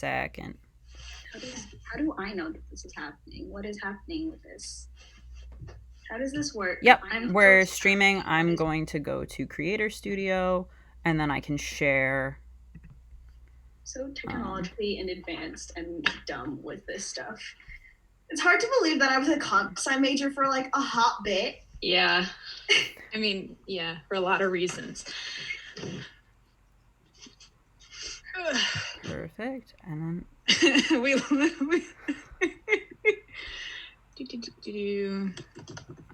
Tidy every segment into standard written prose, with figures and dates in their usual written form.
second. How do I know that this is happening? What is happening with this? How does this work? Yep, we're streaming. I'm going to go to Creator Studio, and then I can share. So technologically and advanced and dumb with this stuff. It's hard to believe that I was a comp sci major for like a hot bit. Yeah. I mean, yeah, for a lot of reasons. Perfect. And then we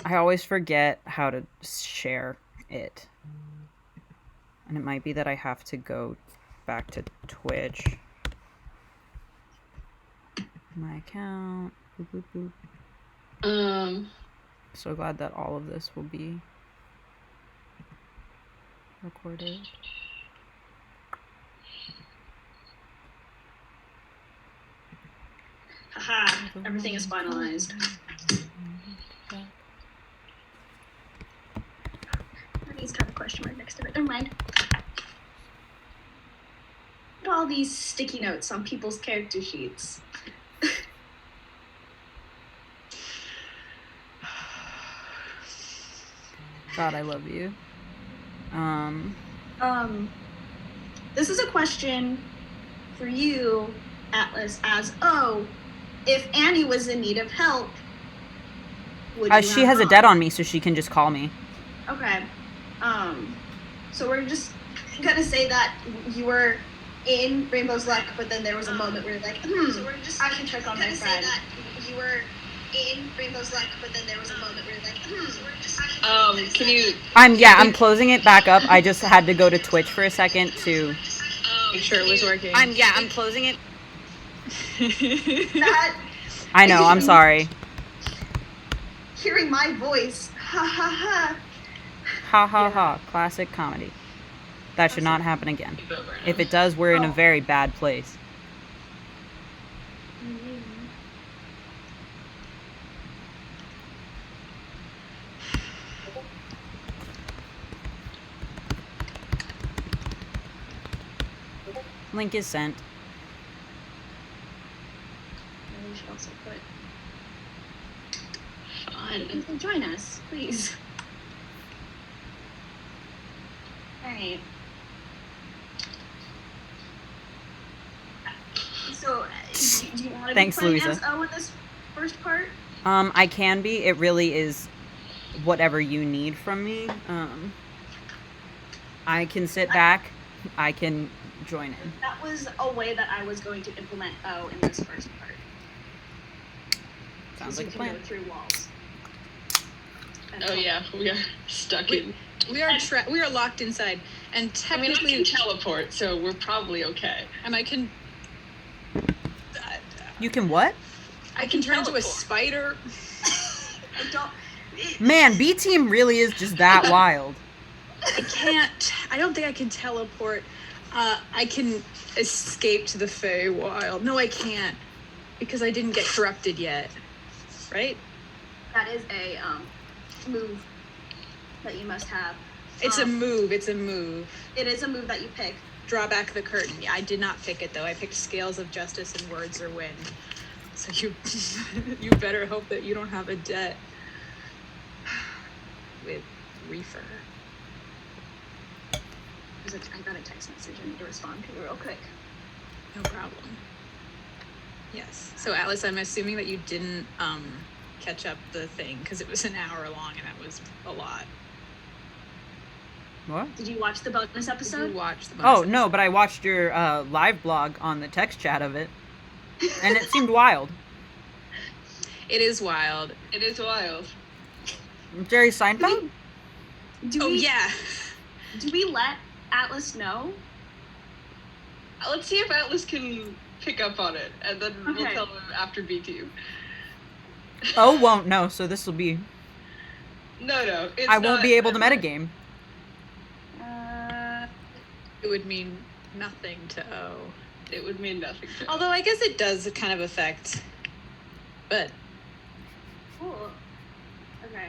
I always forget how to share it. And it might be that I have to go back to Twitch. My account. Boop, boop, boop. So glad that all of this will be recorded. Haha, everything is finalized. That needs to have a question mark next to it. Never mind. Look at all these sticky notes on people's character sheets. God, I love you. This is a question for you, Atlas, if Annie was in need of help, would you she has a debt on me, so she can just call me. Okay. So we're just gonna say that you were in Rainbow's Luck, but then there was a moment where you're like, so we're just I can check on my friend. Say that you were in Rainbow's Luck, but then there was a moment where you're like, so we're just can you... I'm closing it back up. I just had to go to Twitch for a second to... make sure it was working. I'm closing it. That... I know, I'm sorry. Hearing my voice. Ha ha ha. Ha ha ha. Classic comedy. That should not happen again. If it does, we're in a very bad place. Link is sent. We should also put fun. Join us, please. Alright. So, do you want to Thanks, be playing Louisa. as O in this first part? I can be. It really is whatever you need from me. I can sit back. I can join in. That was a way that I was going to implement O in this first part. Sounds like a plan. Go through walls. Oh yeah, we are stuck in. We are locked inside, and technically I can teleport, so we're probably okay. And I can. You can what? I can turn into a spider. I don't. Man, B Team really is just that wild. I can't. I don't think I can teleport. I can escape to the Feywild. No, I can't, because I didn't get corrupted yet. Right? That is a move that you must have. It's a move. It's a move. It is a move that you pick. Draw back the curtain. Yeah, I did not pick it though. I picked Scales of Justice and Words or Wind. So you better hope that you don't have a debt with Reefer. I got a text message I need to respond to real quick. No problem. Yes. So Atlas, I'm assuming that you didn't catch up the thing because it was an hour long and that was a lot. What? Did you watch the bonus episode? Did you watch the bonus episode? No, but I watched your live blog on the text chat of it, and it seemed wild. It is wild. It is wild. Jerry Seinfeld? Yeah. Do we let Atlas know? Let's see if Atlas can pick up on it, and then we'll tell him after B2. Oh, won't know, so this will be... No. I won't be able to metagame. It would mean nothing to O. It would mean nothing to O. Although I guess it does kind of affect, but... Cool. Okay.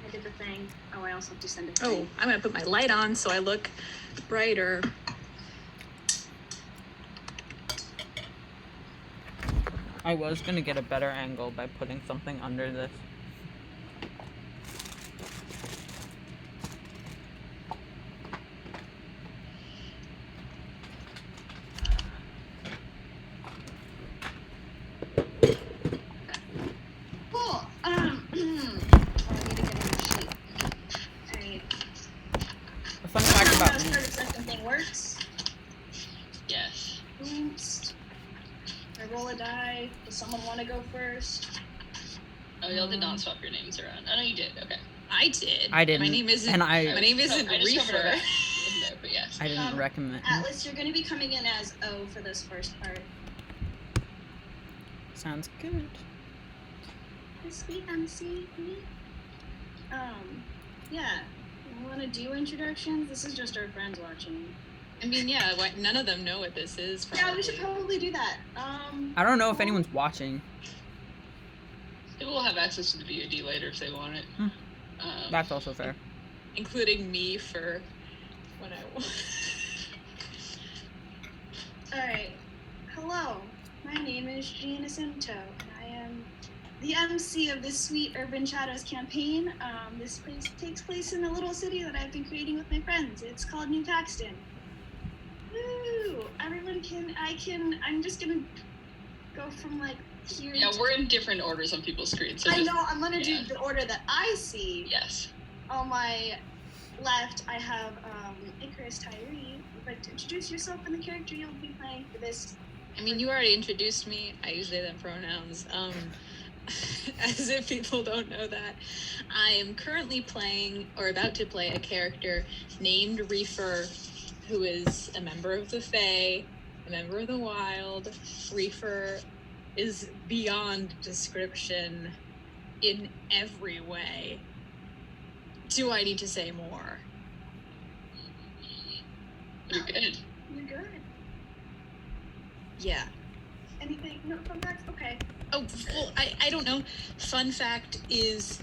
I did the thing. Oh, I also have to send it. Oh, I'm going to put my light on so I look brighter. I was gonna get a better angle by putting something under this. Cool. I need to get a new sheet. Alright. A fun fact How about the me. start of second thing works. Yes. Oops. I roll a die. Does someone want to go first? Oh, y'all did not swap your names around. Oh, no, you did. Okay. I did. I didn't. My name isn't. And My name isn't I just covered it Reefer. up. No, but yes. I didn't recommend. Atlas, you're going to be coming in as O for this first part. Sounds good. The sweet MC. Yeah. You want to do introductions? This is just our friends watching. I mean, yeah. None of them know what this is. Probably. Yeah, we should probably do that. I don't know if anyone's watching. People will have access to the VOD later if they want it. That's also fair. Including me for when I want. Alright. Hello. My name is Gina Cinto, and I am the MC of this sweet Urban Shadows campaign. This place takes place in a little city that I've been creating with my friends. It's called New Paxton. Woo! Everyone I'm just gonna go from like here Yeah, to... we're in different orders on people's screens. So I just, know, I'm gonna yeah. do the order that I see. Yes. On my left, I have Icarus Tyree. Would like to introduce yourself and the character you'll be playing for this. I mean, you already introduced me. I use they them pronouns. As if people don't know that. I am currently playing, or about to play, a character named Reefer, who is a member of the Fae, a member of the Wild. Reefer is beyond description in every way. Do I need to say more? You're good. You're good. Yeah. Anything? No fun facts? Okay. Oh, well, I don't know. Fun fact is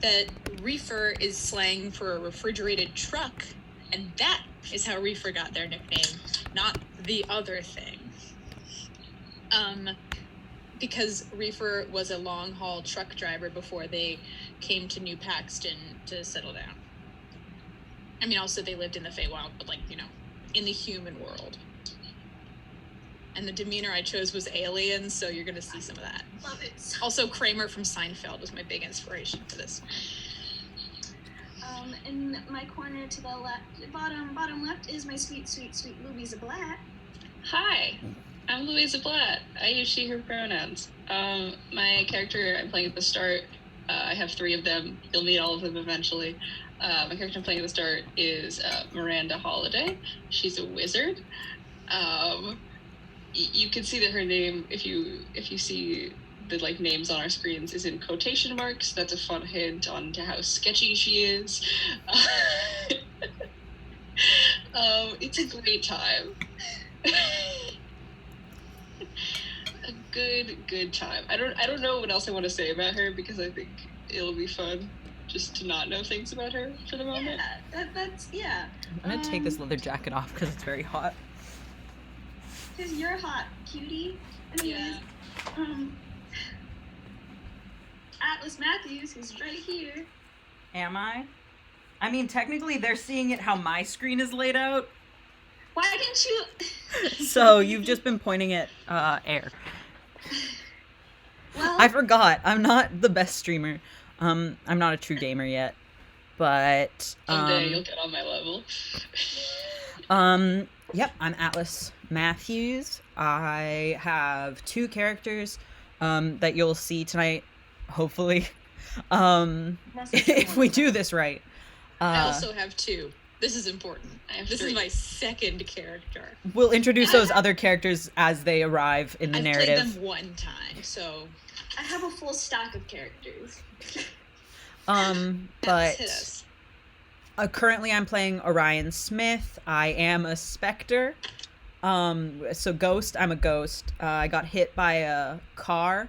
that reefer is slang for a refrigerated truck, and that is how reefer got their nickname, not the other thing. Because reefer was a long-haul truck driver before they came to New Paxton to settle down. I mean, also they lived in the Feywild, but like, you know, in the human world. And the demeanor I chose was alien, so you're gonna see some of that. Love it. Also, Kramer from Seinfeld was my big inspiration for this. In my corner to the left, bottom left is my sweet Louisa Blatt. Hi, I'm Louisa Blatt. I use she, her pronouns. My character I'm playing at the start, I have 3 of them. You'll meet all of them eventually. My character I'm playing at the start is Miranda Holiday. She's a wizard. You can see that her name, if you see the like names on our screens, is in quotation marks. That's a fun hint on to how sketchy she is. It's a great time. A good time. I don't know what else I want to say about her because I think it'll be fun just to not know things about her for the moment. Yeah, that's yeah. I'm gonna take this leather jacket off because it's very hot. Because you're hot, cutie. Anyways, Atlas Matthews, who's right here. Am I? I mean, technically, they're seeing it how my screen is laid out. Why didn't you? So you've just been pointing at air. Well, I forgot. I'm not the best streamer. I'm not a true gamer yet, but Someday you'll get on my level. Yep, I'm Atlas Matthews. I have 2 characters that you'll see tonight, hopefully. If we do this right. I also have 2. This is important. This 3. is my second character. We'll introduce those other characters as they arrive in the I've narrative. played them one time, so I have a full stack of characters. But hit us. Currently I'm playing Orion Smith. I am a specter. So ghost, I'm a ghost. I got hit by a car,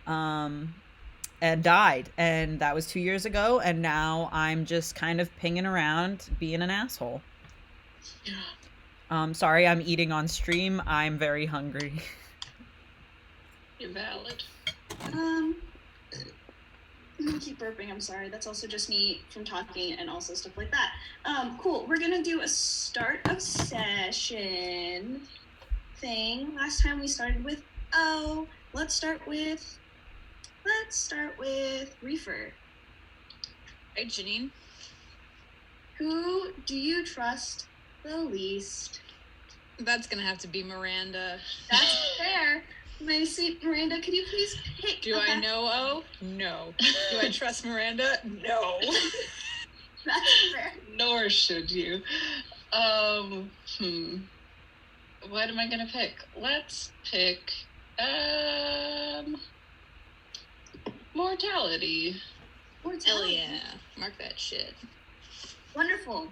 and died. And that was 2 years ago. And now I'm just kind of pinging around being an asshole. Sorry, I'm eating on stream. I'm very hungry. Invalid. I keep burping, I'm sorry. That's also just me from talking and also stuff like that. Cool. We're gonna do a start of session thing. Last time we started with O. Let's start with Reefer. Hey, Janine. Who do you trust the least? That's gonna have to be Miranda. That's fair. My sweet Miranda, could you please pick? Do I know O? No. Do I trust Miranda? No. That's fair. Nor should you. What am I gonna pick? Let's pick Mortality. Hell yeah. Mark that shit. Wonderful.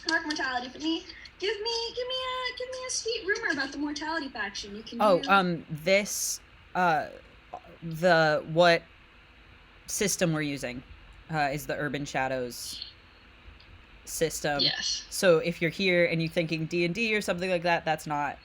Mark Mortality for me. Give me a sweet rumor about the Mortality faction. You can what system we're using is the Urban Shadows system. Yes. So if you're here and you're thinking D&D or something like that, that's not.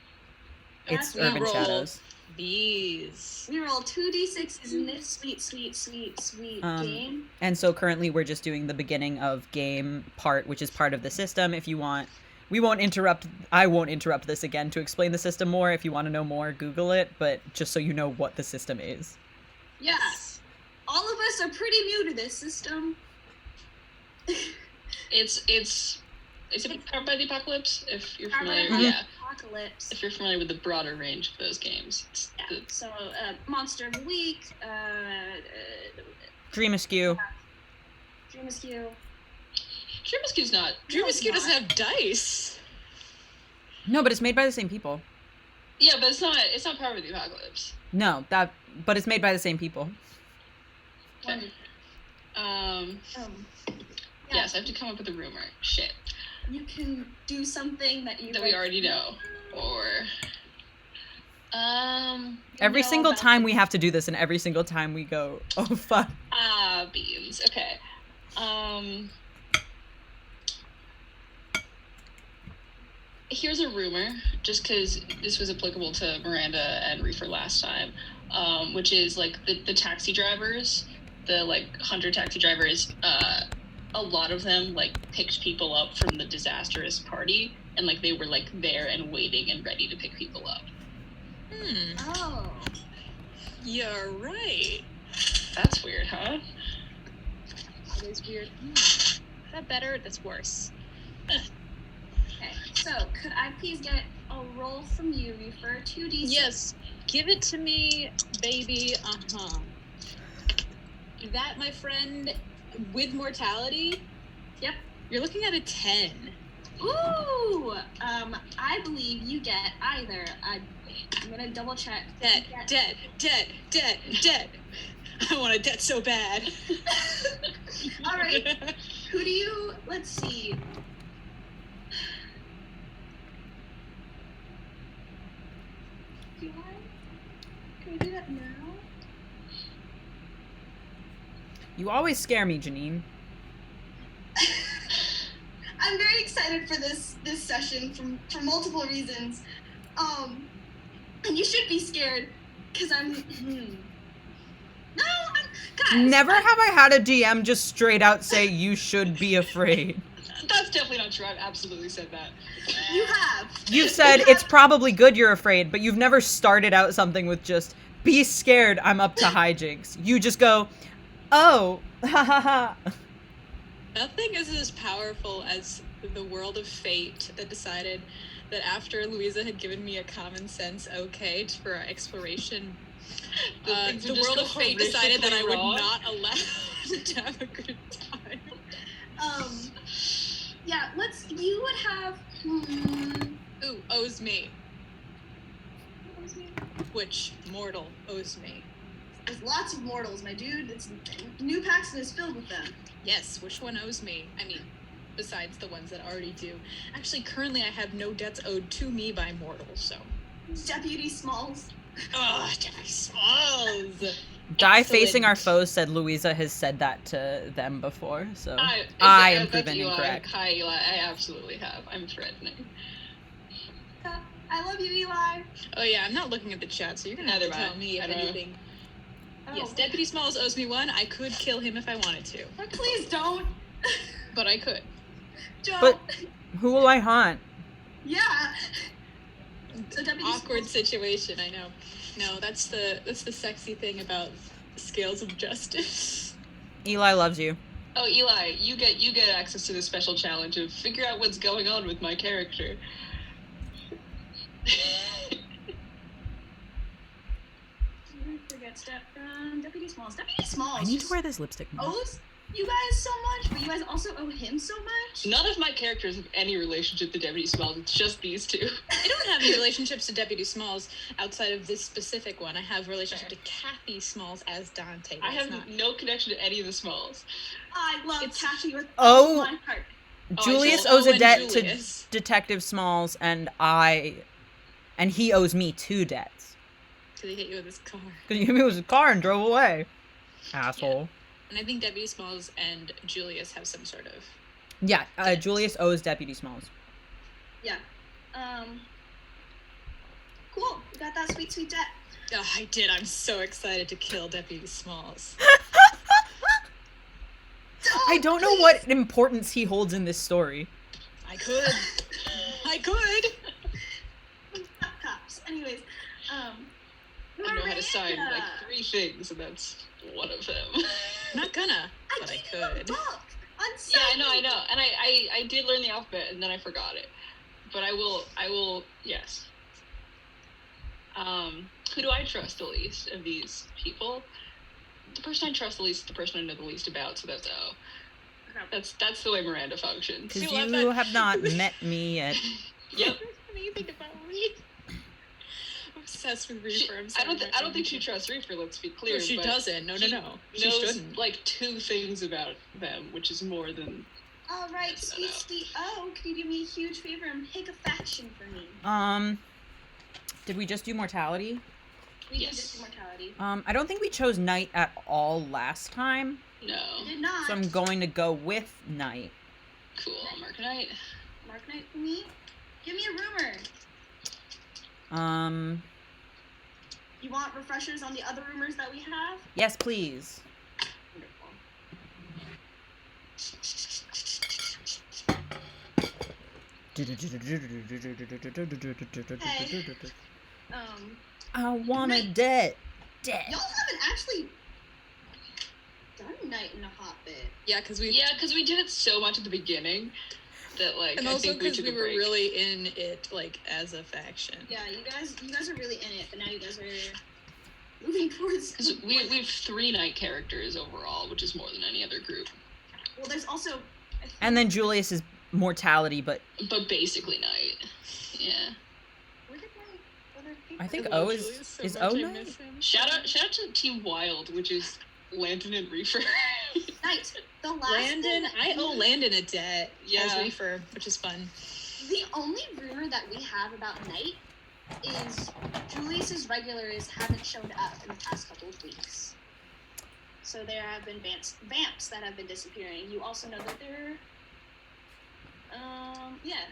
It's That's Urban roll. Shadows. These. We roll 2d6s in this sweet game. And so currently we're just doing the beginning of game part, which is part of the system. If you want, I won't interrupt this again to explain the system more. If you want to know more, Google it, but just so you know what the system is. Yeah. All of us are pretty new to this system. It's Powered by the Apocalypse, if you're Powered by familiar. the Yeah. Apocalypse. If you're familiar with the broader range of those games. Yeah. So, Monster of the Week, Dream Askew. Dream Askew. Dream Askew's not. Dream No, it's Askew doesn't not. have dice. No, but it's made by the same people. Yeah, but it's not Powered by the Apocalypse. No, but it's made by the same people. Okay. Yeah. Yes, I have to come up with a rumor. Shit. You can do something that We already know. Or Every know single about time we have to do this, and every single time we go, oh fuck. beans. Okay. Here's a rumor, just because this was applicable to Miranda and Reefer last time, which is like the taxi drivers, the like hunter taxi drivers. A lot of them like picked people up from the disastrous party, and like they were like there and waiting and ready to pick people up. Oh. You're right. That's weird, huh? That is weird. Is that better? That's worse. Okay. So, could I please get a roll from you for 2d6? Yes. Give it to me, baby. That, my friend, with mortality? Yep. You're looking at a 10. Ooh. I believe you get either. I'm gonna double check. Dead. I want a debt so bad. All right. Who do you? Let's see. Can we do that now? You always scare me, Janine. I'm very excited for this session for multiple reasons. And you should be scared because I'm. No, guys. Never have I had a DM just straight out say you should be afraid. That's definitely not true. I've absolutely said that. You have. You've said it's probably good you're afraid, but you've never started out something with just be scared. I'm up to hijinks. You just go, oh, ha ha ha. Nothing is as powerful as the world of fate that decided that after Louisa had given me a common sense okay for our exploration, the world of fate decided that I would not allow to have a good time. Yeah, you would have, Ooh, owes me. Which mortal owes me? There's lots of mortals, my dude. New Paxton is filled with them. Yes, which one owes me? I mean, besides the ones that already do. Actually, currently I have no debts owed to me by mortals, so. Deputy Smalls. Oh, Deputy Smalls! Die Excellent. facing our foes said Louisa has said that to them before, so I am that's proven Eli. incorrect. Hi, Eli. I absolutely have. I'm threatening. I love you, Eli. Oh yeah, I'm not looking at the chat, so you're gonna have to Neither am tell I. me if I don't know. anything. Oh. Yes, Deputy Smalls owes me one. I could kill him if I wanted to, But please don't. but I could. Don't. But who will I hunt? Yeah. So Deputy Awkward Smalls- situation, I know. No, that's the sexy thing about scales of justice. Eli loves you. Oh, Eli, you get access to the special challenge of figure out what's going on with my character. Forget step from Deputy Smalls. Deputy Smalls. I need to wear this lipstick more. owes you guys so much, but you guys also owe him so much. None of my characters have any relationship to Deputy Smalls. It's just these two. I don't have any relationships to Deputy Smalls outside of this specific one. I have a relationship to Kathy Smalls as Dante. I That's have not... no connection to any of the Smalls. I love It's- Kathy with Oh. all my heart. Julius Oh, owes a and debt Julius. to Detective Smalls, and he owes me 2 debts. Did he hit you with his car? Because he hit me with his car and drove away. Asshole. And I think Deputy Smalls and Julius have some sort of... Yeah, Julius owes Deputy Smalls. Yeah. Cool. We got that sweet, sweet debt. Oh, I did. I'm so excited to kill Deputy Smalls. I don't know what importance he holds in this story. I could. I could. Cops. Anyways, I know how to sign like 3 things, and that's one of them. I'm not gonna, but I gave you a could. book. Yeah, I know. And I did learn the alphabet, and then I forgot it. But I will, yes. Who do I trust the least of these people? The person I trust the least is the person I know the least about, so that's O. That's the way Miranda functions. Because I love you that. have not met me yet. Yep. When you think about me, I'm obsessed with Reaper. I'm I don't sorry. think she trusts Reaper, let's be clear. No, she but doesn't. No. she She knows shouldn't. like 2 things about them, which is more than All right, sweet, sweet. Oh, can you do me a huge favor and pick a faction for me? Did we just do mortality? We Yes. did just do mortality. I don't think we chose night at all last time, no. We did not. so I'm going to go with night. Cool. Markanite. Mark Knight for me. Give me a rumor. You want refreshers on the other rumors that we have? Yes, please. Wonderful. I want a Night. debt. Y'all haven't actually done night in a hot bit. Yeah, because we. Yeah, because we did it so much at the beginning that like And I also think we because took we a were break. really in it, like, as a faction. Yeah, you guys are really in it, but now you guys are moving towards. Because we have 3 night characters overall, which is more than any other group. Well, there's also. And then Julius is mortality, but But basically night. Yeah. Where did my other paper? I think I love O is Julius so is much, O I night? miss him. Shout out to Team Wild, which is Landon and Reefer. Night. The last Landon, thing I owe Landon a debt as Yeah. Reefer, which is fun. The only rumor that we have about Night is Julius's regulars haven't showed up in the past couple of weeks. So there have been vamps that have been disappearing. You also know that they're yeah.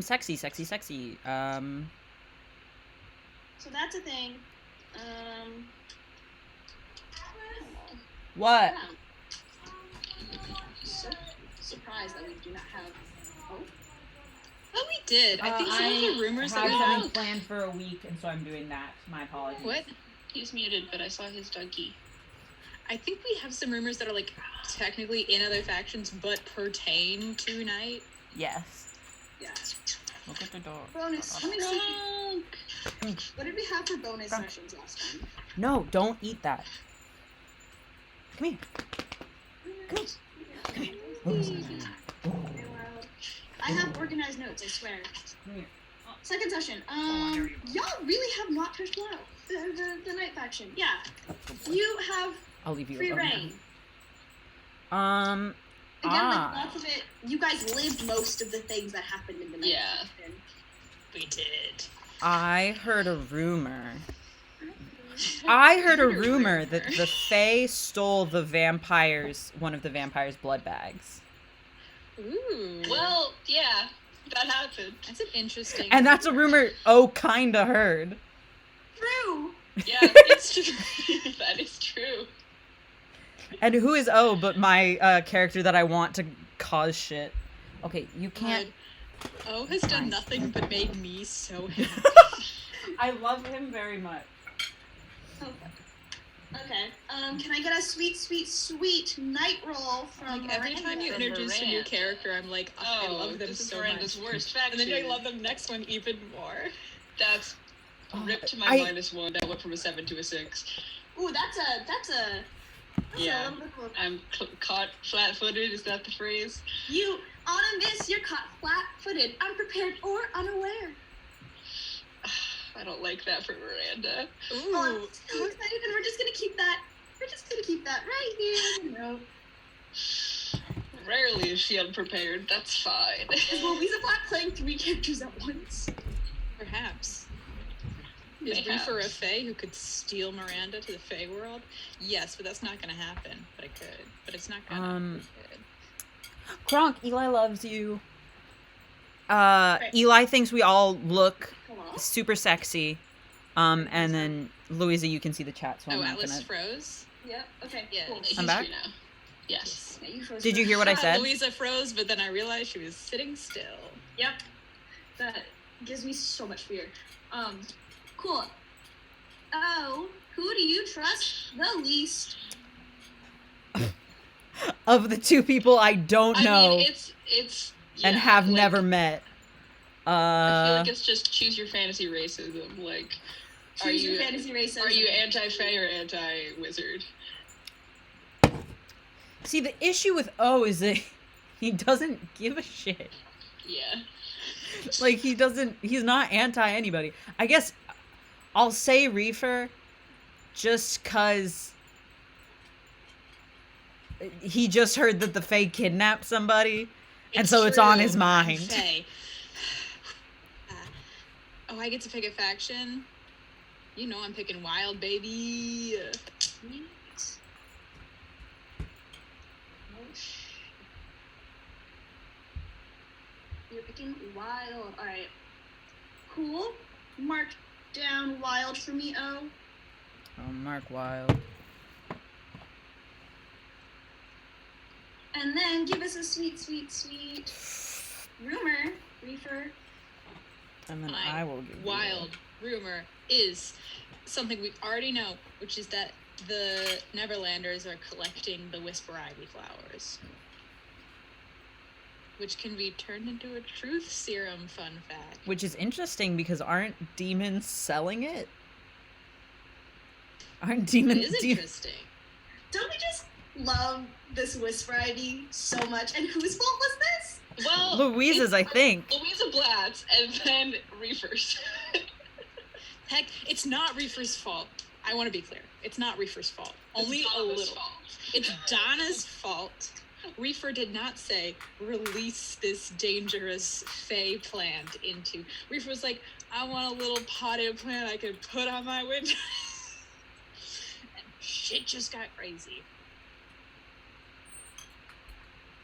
Sexy. So that's a thing. I don't know. What? So surprised that we do not have. Oh, Oh, we did. I think some of the rumors that we have. planned for a week, and so I'm doing that. My apologies. What? He's muted, but I saw his doggy. I think we have some rumors that are, like, technically in other factions, but pertain to Night. Yes. yeah. Look at the door. Bonus. Let me see. What did we have for bonus sessions last time? No, don't eat that. Come here. I have organized notes, I swear. Come here. Second session. Y'all really have not touched WoW. The night faction. Yeah. You have I'll leave you free alone. reign. Now. Again, like lots of it. You guys lived most of the things that happened in the night Yeah. faction. We did. I heard a rumor. I heard a rumor that the Fae stole one of the vampire's blood bags. Ooh. Well, yeah. That happened. That's an interesting. And that's a rumor O kinda heard. True. Yeah, it's true. That is true. And who is O but my character that I want to cause shit? Okay, you can't. O has done nothing but made me so happy. I love him very much. Okay. Can I get a sweet, sweet, sweet night roll from Like every time you Miranda? introduce a new character, I'm like, I love them this is so Miranda's much. worst faction. And then I love the next one even more. That's ripped to my -1. That went from a 7 to a 6. Ooh, that's a Yeah. little bit cool. I'm caught flat-footed. Is that the phrase? You, on a miss, you're caught flat-footed, unprepared, or unaware. I don't like that for Miranda. Oh, Ooh. I'm so excited, and we're just gonna keep that right here. No. Rarely is she unprepared. That's fine. Is Louisa Black playing 3 characters at once? Perhaps. Is Mayhaps. Reefer a Fae who could steal Miranda to the Fae world? Yes, but that's not gonna happen. But it could. But it's not gonna. It could. Kronk, Eli loves you. Eli thinks we all look Hello? super sexy. And then Louisa, you can see the chat, so I'm Oh, not Atlas gonna. froze. Yep. Okay. Yeah. Cool. He's I'm back? free now. Yes. Yeah, you froze Did you first. hear what I said? Louisa froze, but then I realized she was sitting still. Yep. That gives me so much fear. Cool. Oh, who do you trust the least? Of the two people I don't know I mean, it's and yeah, have like, never met. I feel like it's just choose your fantasy racism. Like, Choose your fantasy racism. Are you anti-Fae or anti-wizard? See, the issue with O is that he doesn't give a shit. Yeah. Like, he's not anti anybody. I guess I'll say Reefer just because he just heard that the Fae kidnapped somebody, and so it's on true. his mind. Fae. Oh, I get to pick a faction? You know I'm picking Wild, baby. Sweet. You're picking wild. Alright. Cool. Mark down wild for me, O. Oh, Mark Wild. And then give us a sweet, sweet, sweet rumor, Reefer. And then My I will give you Wild rumor is something we already know, which is that the Neverlanders are collecting the Whisper Ivy flowers, which can be turned into a truth serum. Fun fact. Which is interesting because aren't demons selling it? Aren't It demons? is interesting. Don't we just love this Whisper ID so much? And whose fault was this? Well, Louisa's, I think. Louisa Blatz and then Reefers. Heck, it's not Reefer's fault. I want to be clear. It's not Reefer's fault. Only It's a Donna's little. fault. It's Donna's fault. Reefer did not say, release this dangerous Fae plant into. Reefer was like, I want a little potted plant I could put on my window. And shit just got crazy.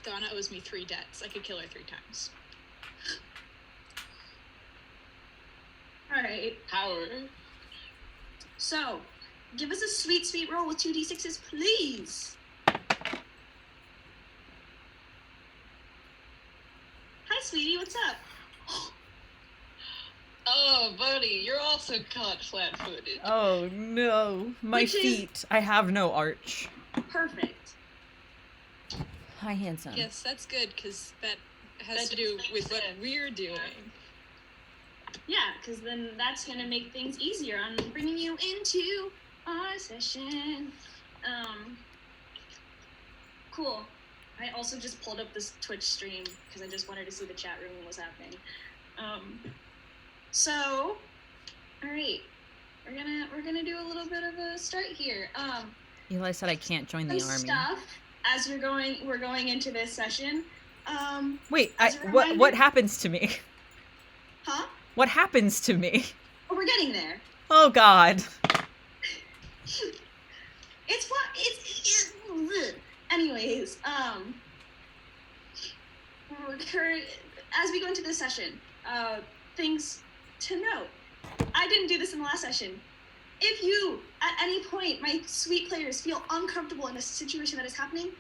Donna owes me 3 debts. I could kill her 3 times. Alright. Power. So, give us a sweet, sweet roll with 2d6s, please. Hi, sweetie. What's up? Oh, buddy, you're also caught flat-footed. Oh no, my Which is- feet. I have no arch. Perfect. Hi, handsome. Yes, that's good, because that has That to do makes with what sense. we're doing. Yeah, because then that's going to make things easier on bringing you into our session. Cool. I also just pulled up this Twitch stream because I just wanted to see the chat room and what's happening. So, all right, we're gonna do a little bit of a start here. Eli said I can't join the Some army. stuff as we're going into this session. Wait, As a what reminder- happens to me? Huh? What happens to me? Oh, we're getting there. Oh God. It's what anyways, we're as we go into this session, things to note. I didn't do this in the last session. If you, at any point, my sweet players, feel uncomfortable in a situation that is happening,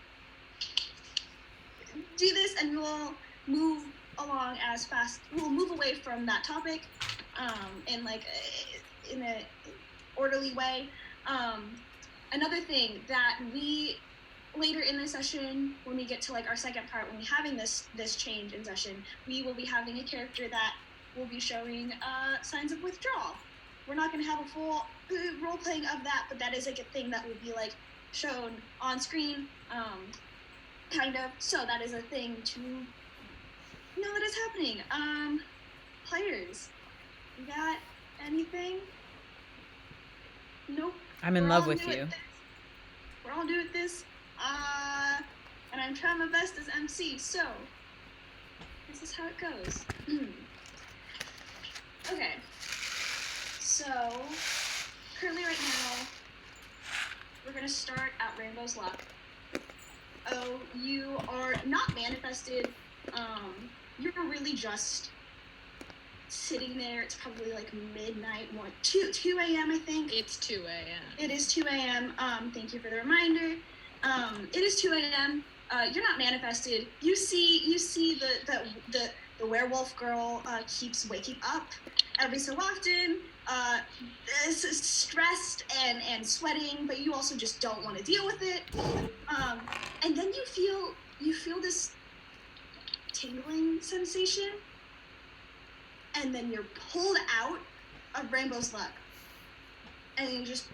do this and we'll move along as fast. We'll move away from that topic in a orderly way. Another thing that we, later in the session, when we get to like our second part, when we're having this change in session, we will be having a character that will be showing signs of withdrawal. We're not going to have a full role playing of that, but that is like a thing that will be like shown on screen, kind of. So that is a thing to know that is happening. Players, you got anything? Nope. I'm in love with you. We're all new at this. And I'm trying my best as MC, so this is how it goes. Okay. So, currently right now, we're gonna start at Rainbow's Luck. Oh, you are not manifested. You're really just sitting there. It's probably like midnight, 2 a.m. I think. It's 2 a.m. It is 2 a.m. Thank you for the reminder. It is 2 a.m. You're not manifested. You see the werewolf girl keeps waking up every so often, stressed and sweating, but you also just don't want to deal with it. And then you feel this tingling sensation, and then you're pulled out of Rainbow's Luck, and you just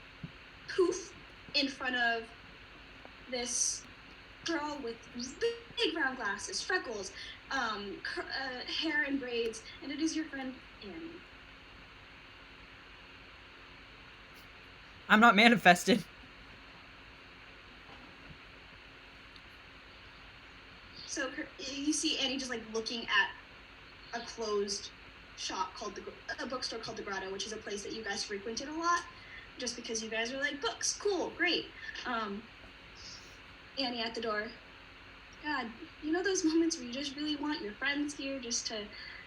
poof in front of this girl with big round glasses, freckles, hair and braids, and it is your friend Annie. I'm not manifested. So you see Annie just like looking at a closed shop called a bookstore called the Grotto, which is a place that you guys frequented a lot, just because you guys are like, books, cool, great. Annie at the door. God, you know those moments where you just really want your friends here just to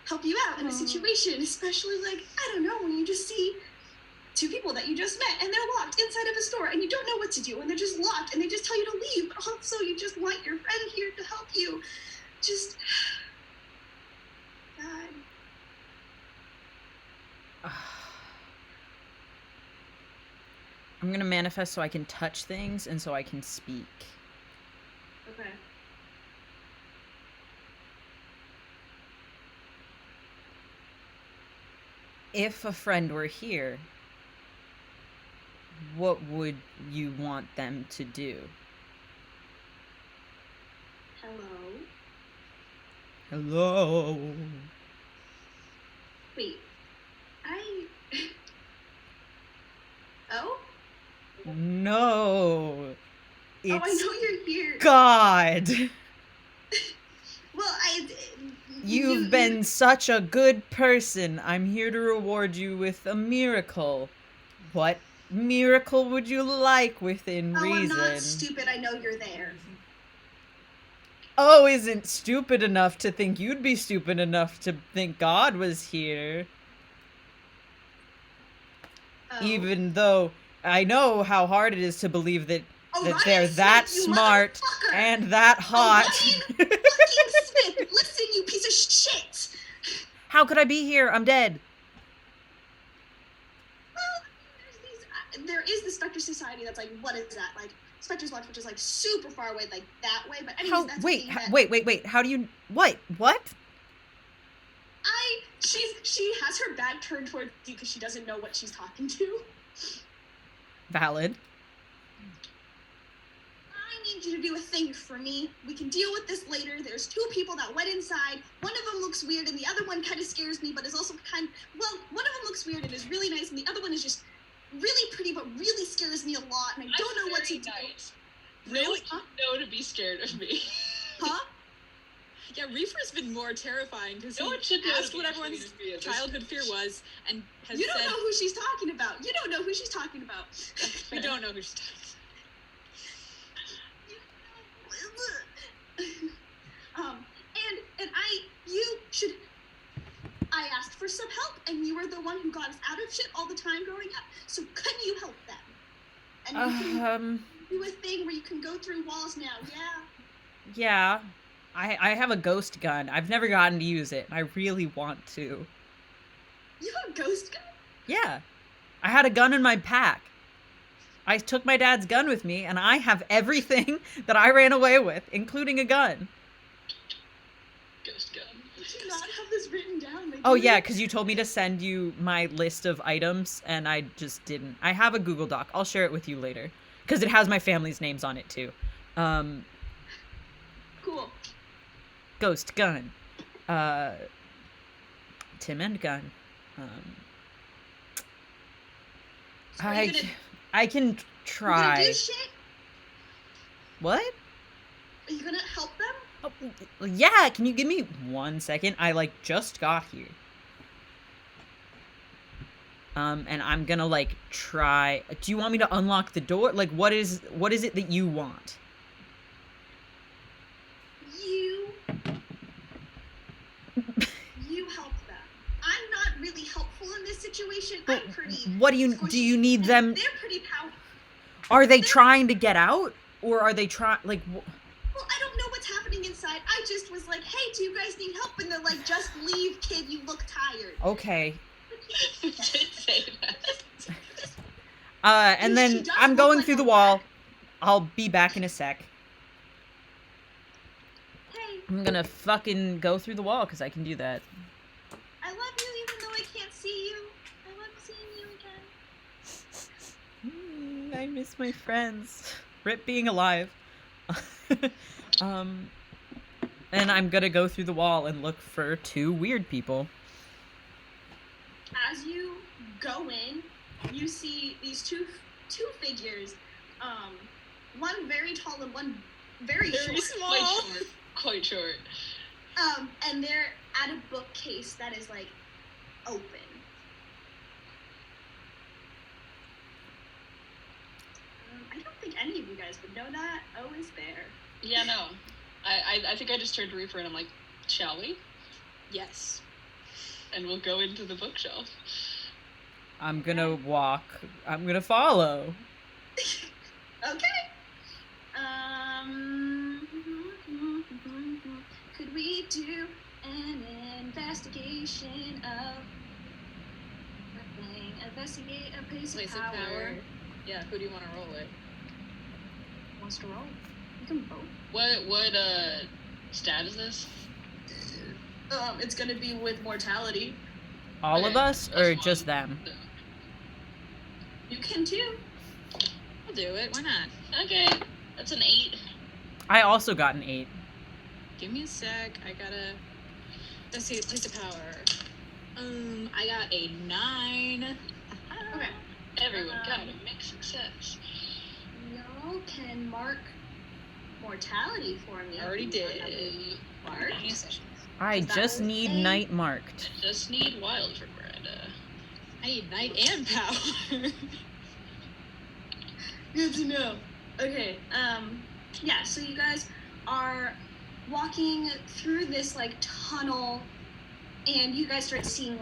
help you out in a situation, especially like, I don't know, when you just see two people that you just met and they're locked inside of a store and you don't know what to do and they're just locked and they just tell you to leave, but also you just want your friend here to help you. Just, God. I'm gonna manifest so I can touch things and so I can speak. Okay. If a friend were here, what would you want them to do? Hello? Hello? Wait. Oh? No. It's I know you're here. God. Well, You've been such a good person. I'm here to reward you with a miracle. What miracle would you like within reason? I'm not stupid. I know you're there. Oh, isn't stupid enough to think you'd be stupid enough to think God was here. Oh. Even though I know how hard it is to believe that Orion they're that Smith, you smart motherfucker! and that hot. Orion fucking Smith, listen, you piece of shit! How could I be here? I'm dead. Well, there is the Spectre Society that's like, what is that? Like, Spectre's Watch, which is like super far away, like that way, but anyways, that's wait, how do you, what? She has her back turned towards you because she doesn't know what she's talking to. Valid. I need you to do a thing for me. We can deal with this later. There's two people that went inside. One of them looks weird and the other one kind of scares me, but is also one of them looks weird and is really nice, and the other one is just really pretty but really scares me a lot, and I don't know what to do. Nice. Really? Huh? No to be scared of me. Huh? Yeah, Reefer's been more terrifying because No he one should know asked to what be everyone's afraid of me at this childhood fear was and has You don't said, know who she's talking about. You don't know who she's talking about. we don't know who she's talking And you should for some help, and you were the one who got us out of shit all the time growing up. So can you help them? And you can do a thing where you can go through walls now. Yeah. Yeah. I have a ghost gun. I've never gotten to use it. I really want to. You have a ghost gun? Yeah. I had a gun in my pack. I took my dad's gun with me, and I have everything that I ran away with, including a gun. Ghost gun. Did you not have this written down? Like, Oh, yeah, because you told me to send you my list of items, and I just didn't. I have a Google Doc. I'll share it with you later. Because it has my family's names on it, too. Cool. Ghost gun. Tim and gun. So are you I can gonna try. do shit? What? Are you gonna help them? Oh, yeah, can you give me 1 second? I, just got here. And I'm gonna, try... Do you want me to unlock the door? What is it that you want? You help them. I'm not really helpful in this situation. But I'm pretty... what do you need them... They're pretty powerful. Are they trying to get out? Or are they trying... Well, I don't know what's happening inside. I just was like, hey, do you guys need help? And they're like, just leave, kid. You look tired. Okay. Did say that. And She then does I'm look going like through a the wall. wreck. I'll be back in a sec. Hey, I'm gonna fucking go through the wall, because I can do that. I love you even though I can't see you. I love seeing you again. I miss my friends. Rip being alive. And I'm gonna go through the wall and look for 2 weird people. As you go in, you see these two figures. One very tall and one very short. Quite short. And they're at a bookcase that is open. I don't think any of you guys would know that. Oh, is there? Yeah, no. I think I just turned to Reaper and I'm like, shall we? Yes. And we'll go into the bookshelf. I'm gonna walk. I'm gonna follow. Okay. Could we do an investigation of nothing? Investigate a place Place of power. Yeah, who do you want to roll it? Wants to roll? You can vote. What stat is this? It's gonna be with mortality. All of Okay, us, that's or fine. just them? You can too. I'll do it. Why not? Okay, that's an 8. I also got an 8. Give me a sec. I gotta. Let's see. Place of power. I got a 9. Okay. Everyone got a mixed success. Y'all can mark mortality for me. I already did. Mark. I That just was need a- night marked. Just need wild for Miranda. I need night and power. Good to know. Okay, yeah, so you guys are walking through this, tunnel, and you guys start seeing,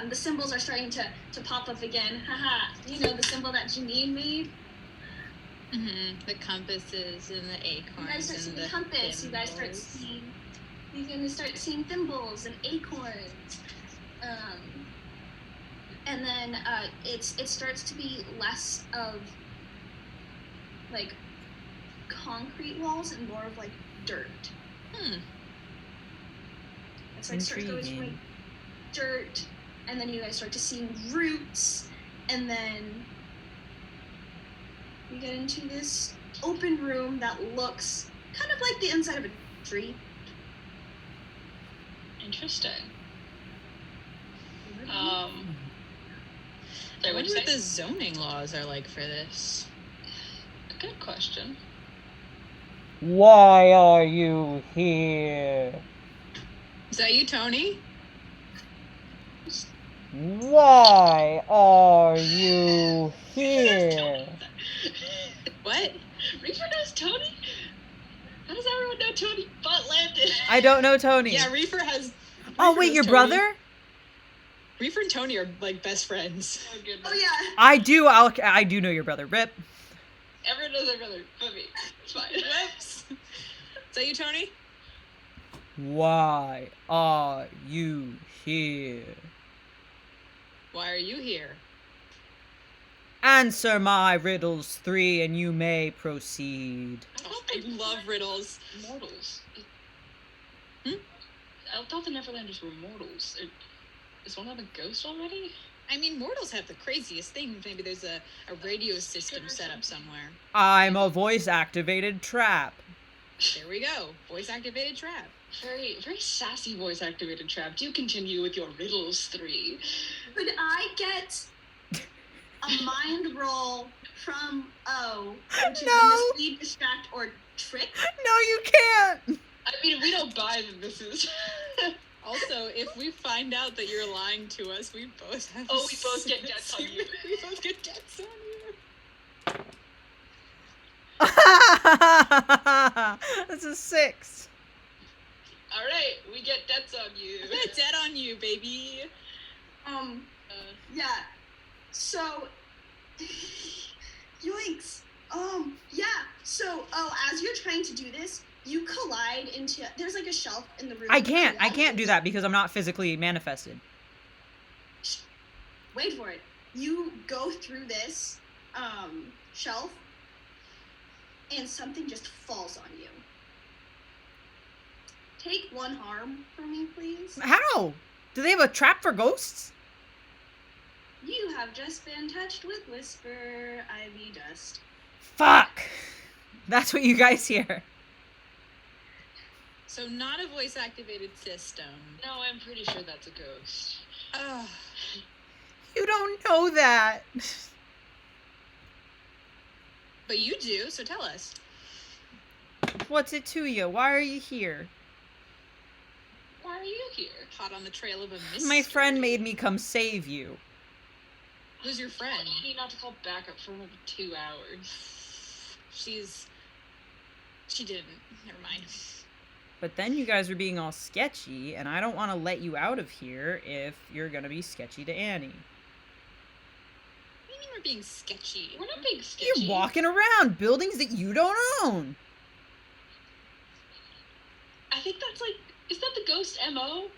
the symbols are starting to pop up again. Haha, you know, the symbol that Janine made? The compasses and the acorns. You guys start seeing and the compass, you guys start thimbles. seeing, you're gonna start seeing thimbles and acorns. And then, it starts to be less of, concrete walls and more of, dirt. It's starts going to Intriguing. dirt, and then you guys start to see roots, and then you get into this open room that looks kind of like the inside of a tree. Interesting. Mm-hmm. I Sorry, wonder what'd you what the say? zoning laws are like for this. A good question. Why are you here? Is that you, Tony? Why are you here? What? Reaper knows Tony? How does everyone know Tony but Landon? I don't know Tony. Yeah, Reaper has. Oh, wait, your brother? Reefer and Tony are like best friends. Oh goodness. Oh yeah. I do know your brother. Rip. Everyone knows their brother, but me. It's fine. Whoops. Is that you, Tony? Why are you here? Why are you here? Answer my riddles 3 and you may proceed. I love riddles. Mortals. Hmm? I thought the Neverlanders were mortals. Is one of them a ghost already? I mean, mortals have the craziest things. Maybe there's a radio system set up somewhere. I'm a voice-activated trap. There we go. Voice-activated trap. Very, very sassy voice-activated trap. Do continue with your riddles 3. Could I get a mind roll from O, which is No. a mislead, distract, or trick? No, you can't. I mean, we don't buy that this is. Also, if we find out that you're lying to us, we both have. Oh, we both get debts on you. We both get debts on you. That's a 6. All right, we get debts on you. I got a debt on you, baby. Yeah. So, yoinks. Yeah. So, as you're trying to do this, you collide into. There's like a shelf in the room. I can't do that because I'm not physically manifested. Wait for it. You go through this shelf, and something just falls on you. Take 1 harm for me, please. How? Do they have a trap for ghosts? You have just been touched with Whisper Ivy Dust. Fuck. That's what you guys hear. So not a voice-activated system. No, I'm pretty sure that's a ghost. Ugh. You don't know that. But you do, so tell us. What's it to you? Why are you here? Why are you here? Hot on the trail of a mystery. My friend made me come save you. Who's your friend? I need not to call backup for another 2 hours. She didn't. Never mind. But then you guys are being all sketchy, and I don't want to let you out of here if you're gonna be sketchy to Annie. What do you mean we're being sketchy? We're not being sketchy. You're walking around buildings that you don't own. I think that's like, is that the ghost MO?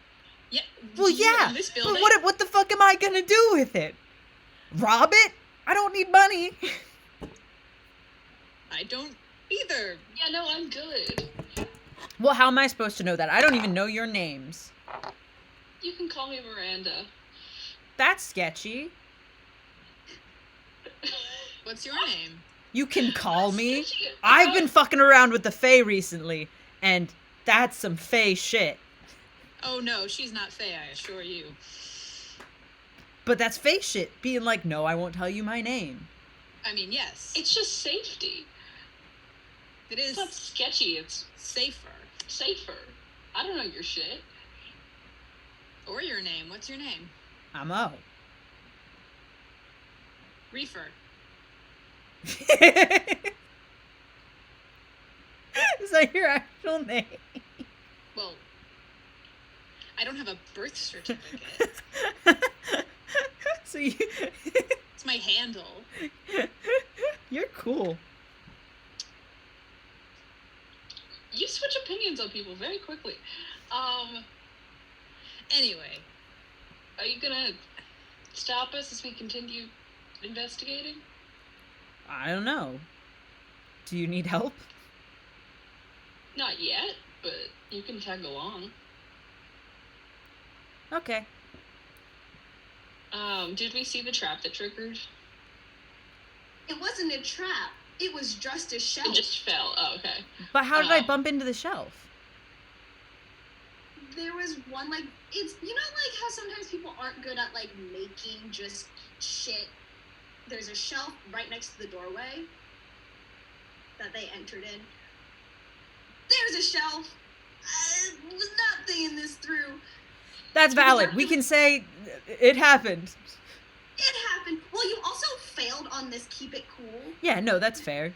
Yeah. Well, you yeah, own this but building? what the fuck am I gonna do with it? Rob it? I don't need money. I don't either. Yeah, no, I'm good. Well, how am I supposed to know that? I don't even know your names. You can call me Miranda. That's sketchy. What's your name? You can call me. Sketchy. I've been fucking around with the Fae recently, and that's some Fae shit. Oh no, she's not Faye, I assure you. But that's Fae shit, being like, no, I won't tell you my name. I mean, yes. It's just safety. It It's is not sketchy, it's safer. safer. I don't know your shit. Or your name. What's your name? I'm O. Reefer. Is that your actual name? Well, I don't have a birth certificate. So you... It's my handle. You're cool. You switch opinions on people very quickly. Anyway, Are you gonna stop us as we continue investigating? I don't know. Do you need help? Not yet, but you can tag along. Okay. Did we see the trap that triggered? It wasn't a trap. It was just a shelf. It just fell. Oh, okay. But how did I Oh. bump into the shelf? There was one, like, it's, you know, like how sometimes people aren't good at, like, making just shit. There's a shelf right next to the doorway that they entered in. There's a shelf. I was not thinking this through. That's valid. We can say it happened. It happened. Well, you also failed on this keep it cool. Yeah, no, that's fair.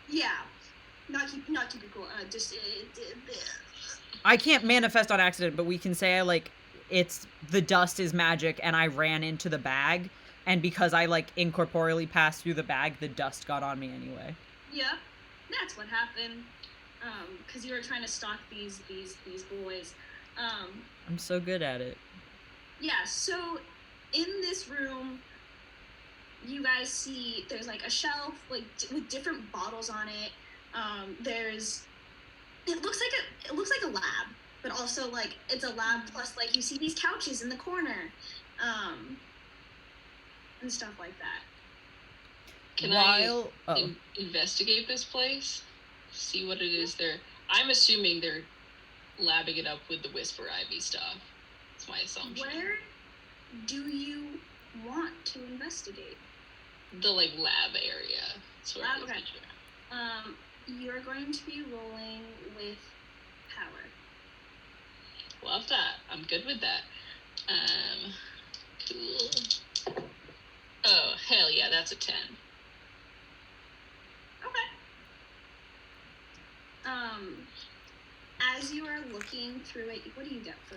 Yeah. Not keep it cool. I can't manifest on accident, but we can say I, like, it's the dust is magic and I ran into the bag, and because I like incorporeally passed through the bag, the dust got on me anyway. Yeah, that's what happened. Because you were trying to stalk these boys. I'm so good at it. Yeah, so in this room, you guys see there's like a shelf like with different bottles on it. It looks like a lab, but also like it's a lab plus like you see these couches in the corner, and stuff like that. Can I investigate this place? See what it is there. I'm assuming they're labbing it up with the Whisper Ivy stuff. That's my assumption. Where do you want to investigate? The like lab area. Sort of. Okay. You're going to be rolling with power. Love that. I'm good with that. Cool. Oh, hell yeah, that's a 10. Okay. As you are looking through it, what do you get for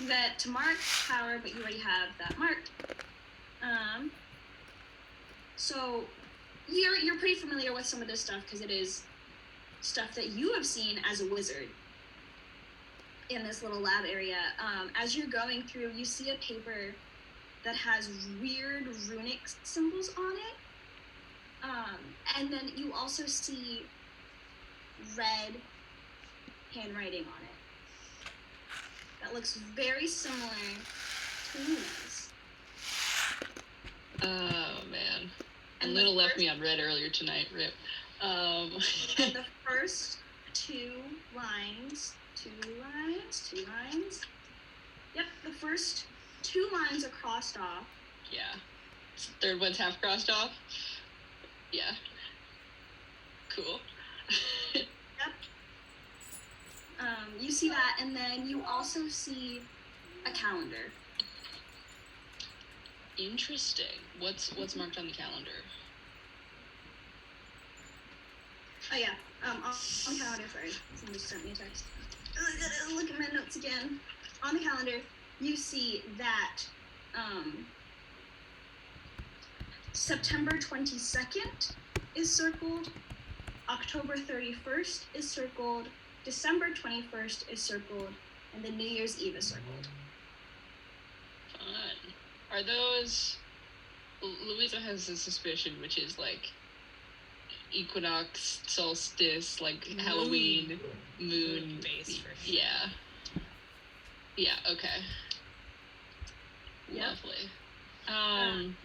you get to mark power, but you already have that marked. So you're pretty familiar with some of this stuff because it is stuff that you have seen as a wizard in this little lab area. As you're going through, you see a paper that has weird runic symbols on it. And then you also see red handwriting on it that looks very similar to Luna's. Oh man, and Luna left me on red earlier tonight. Rip. And the first two lines. Yep, the first two lines are crossed off. Yeah. Third one's half crossed off. Yeah. Cool. Yep. You see that, and then you also see a calendar. Interesting. What's marked on the calendar? Oh yeah. On calendar, sorry. Someone just sent me a text. Look at my notes again. On the calendar, you see that September 22nd is circled, October 31st is circled, December 21st is circled, and then New Year's Eve is circled. Fun. Are those... Louisa has a suspicion, which is like equinox, solstice, like moon. Halloween, moon base for sure. Yeah. Yeah, okay. Yep. Lovely. Fun.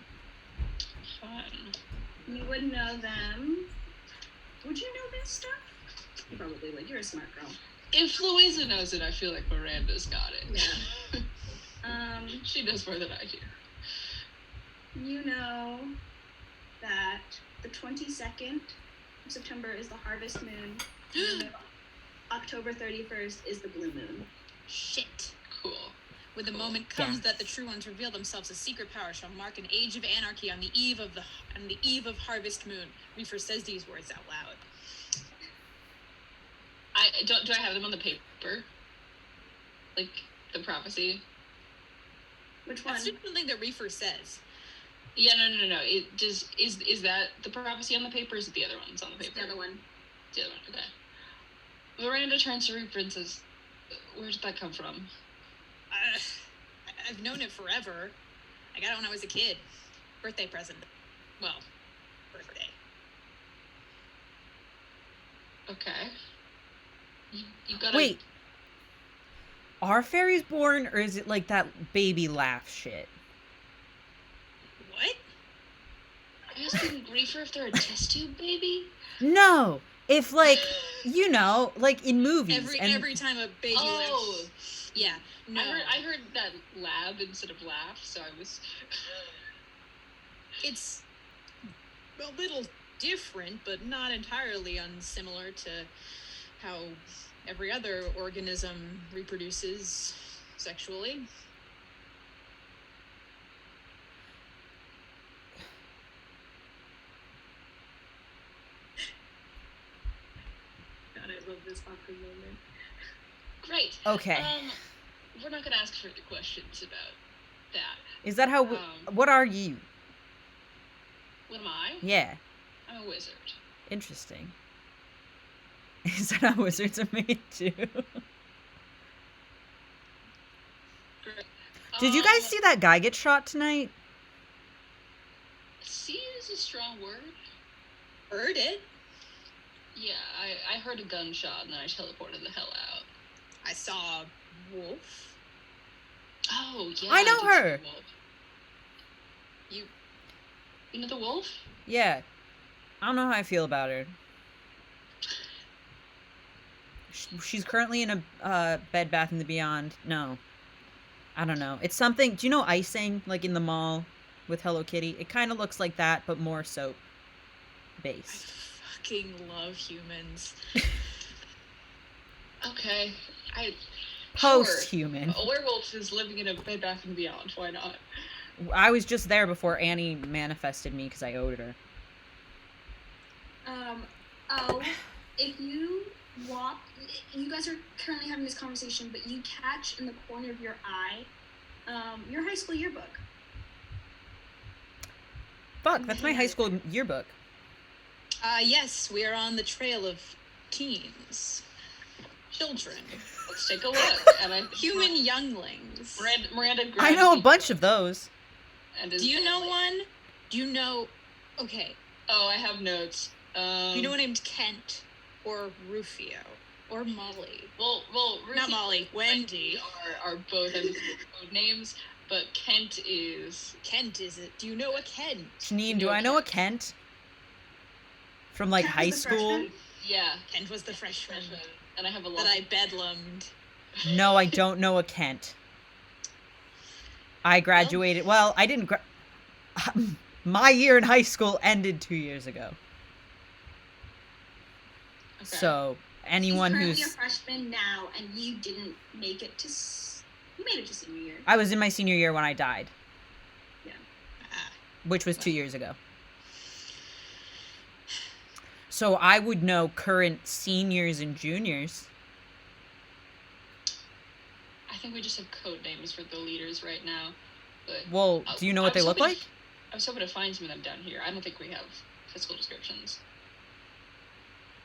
You would know them. Would you know this stuff? You probably would. You're a smart girl. If Louisa knows it, I feel like Miranda's got it. Yeah. She knows more than I do. You know that the 22nd of September is the harvest moon. And October 31st is the blue moon. Shit. Cool. When the moment comes that the true ones reveal themselves, a secret power shall mark an age of anarchy on the eve of harvest moon. Reefer says these words out loud. Do I have them on the paper? Like the prophecy? Which one? That's just something that Reefer says. Yeah, no. Is that the prophecy on the paper? Or is it the other ones on the paper? It's the other one. The other one. Okay. Miranda turns to Reefer and says, "Where did that come from?" I've known it forever. I got it when I was a kid. Birthday present. Well, birthday. Okay. You gotta... Wait. Are fairies born, or is it like that baby laugh shit? What? Are you asking Reefer if they're a test tube baby? No. If like, you know, like in movies. Every time a baby laughs. Yeah. No. I heard that lab instead of laugh, so I was... It's a little different, but not entirely unsimilar to how every other organism reproduces sexually. God, I love this awkward moment. Great. Okay. we're not gonna ask further questions about that. Is that how? What are you? What am I? Yeah. I'm a wizard. Interesting. Is that how wizards are made too? Did you guys see that guy get shot tonight? See is a strong word. Heard it. Yeah, I heard a gunshot and then I teleported the hell out. I saw a wolf. Oh, yeah. I know did see her. the wolf. You know the wolf? Yeah. I don't know how I feel about her. She's currently in a Bed Bath & Beyond. No. I don't know. It's something... Do you know icing, like in the mall with Hello Kitty? It kind of looks like that, but more soap based. I fucking love humans. Okay. Post-human. Sure. A werewolf is living in a Bed Bath & Beyond. Why not? I was just there before Annie manifested me because I owed her. If you walk, you guys are currently having this conversation, but you catch in the corner of your eye, your high school yearbook. Fuck, that's my high school yearbook. Yes, we are on the trail of teens. Children. Let's take a look. And Human younglings. Miranda I know a bunch of those. Do you know one? Do you know... Okay. Oh, I have notes. Do you know one named Kent? Or Rufio? Or Molly? Well, not Molly. Wendy. Are both code names, but Kent is... Kent is it? Do you know a Kent? Janine, do I know a Kent? From, like, Kent high was the school? freshman? Yeah. Kent was the freshman. And I have a lot That I bedlamed. No, I don't know a Kent. I graduated... Well, I didn't... My year in high school ended 2 years ago. Okay. So, anyone He's who's... currently a freshman now, and you didn't make it to... You made it to senior year. I was in my senior year when I died. Yeah. Which was 2 years ago. So I would know current seniors and juniors. I think we just have code names for the leaders right now. But Well, do you know what they look like? I was hoping to find some of them down here. I don't think we have physical descriptions.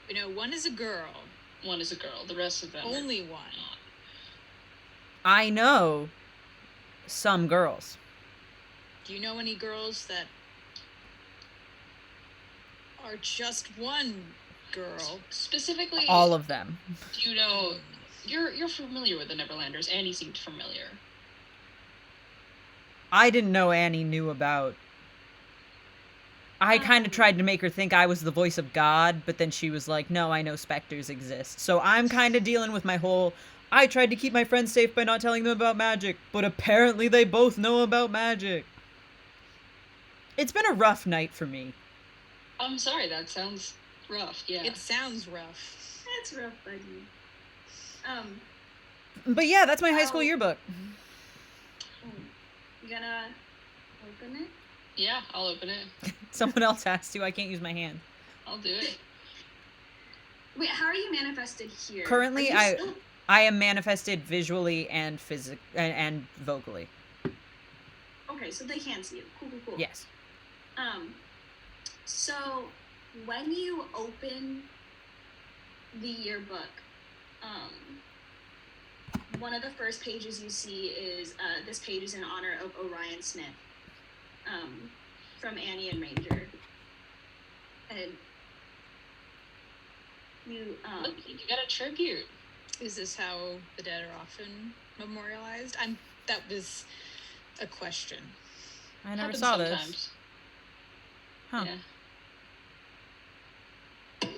We know one is a girl. One is a girl. The rest of them Only are one. not. I know some girls. Do you know any girls that are just one girl? Specifically, All of them. do you know... You're familiar with the Neverlanders. Annie seemed familiar. I didn't know Annie knew about... I kind of tried to make her think I was the voice of God, but then she was like, no, I know specters exist. So I'm kind of dealing with my whole... I tried to keep my friends safe by not telling them about magic, but apparently they both know about magic. It's been a rough night for me. I'm sorry, that sounds rough, yeah. It sounds rough. That's rough, buddy. But yeah, that's my high school yearbook. You gonna open it? Yeah, I'll open it. Someone else has to. I can't use my hand. I'll do it. Wait, how are you manifested here? Currently, Are you still- I am manifested visually and and vocally. Okay, so they can see you. Cool. Yes. So when you open the yearbook, one of the first pages you see is this page is in honor of Orion Smith, from Annie and Ranger, and you Look, you got a tribute. Is this how the dead are often memorialized? That was a question. I never Happens saw this. sometimes. Huh. Yeah.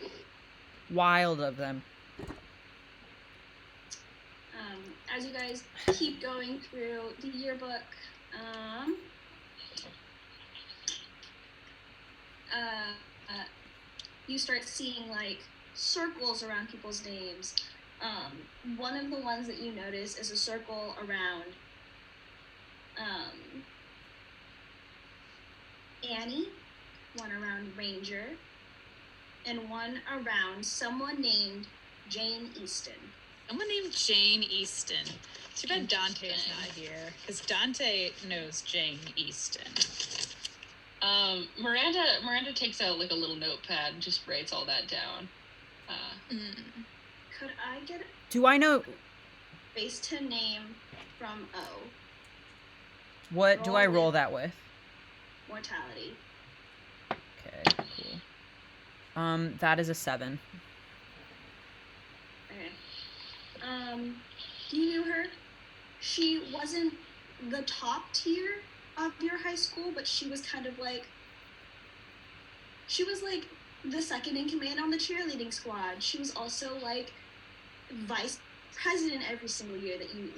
Wild of them. as you guys keep going through the yearbook, you start seeing like circles around people's names. One of the ones that you notice is a circle around Annie, one around Ranger, and one around someone named Jane Easton. Someone named Jane Easton. Too bad Dante's not here, because Dante knows Jane Easton. Miranda takes out like a little notepad and just writes all that down. Could I get Do I know base to name from O? what do I roll with that with? Mortality. Okay, cool. That is a 7. Okay. You knew her. She wasn't the top tier of your high school, but she was kind of like, she was like the second in command on the cheerleading squad. She was also like vice president every single year that you.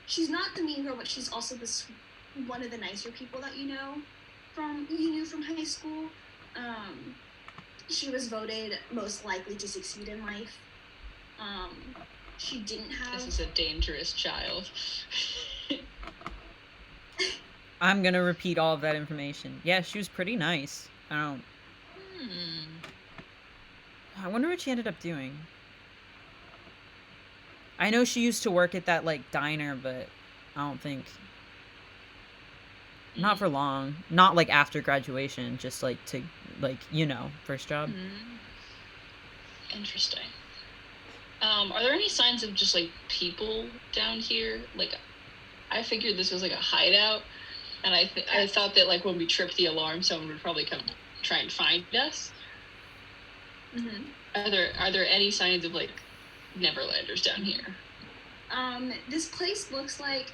She's not the mean girl, but she's also one of the nicer people that you knew from high school. She was voted most likely to succeed in life. She didn't have. This is a dangerous child. I'm gonna repeat all of that information. Yeah, she was pretty nice. I wonder what she ended up doing. I know she used to work at that, like, diner, but I don't think... Not for long. Not, like, after graduation. Just, like, to, like, first job. Interesting. Are there any signs of just, like, people down here? Like, I figured this was, like, a hideout, and I thought that, like, when we tripped the alarm, someone would probably come try and find us. Mm-hmm. Are there any signs of, like, Neverlanders down here? This place looks like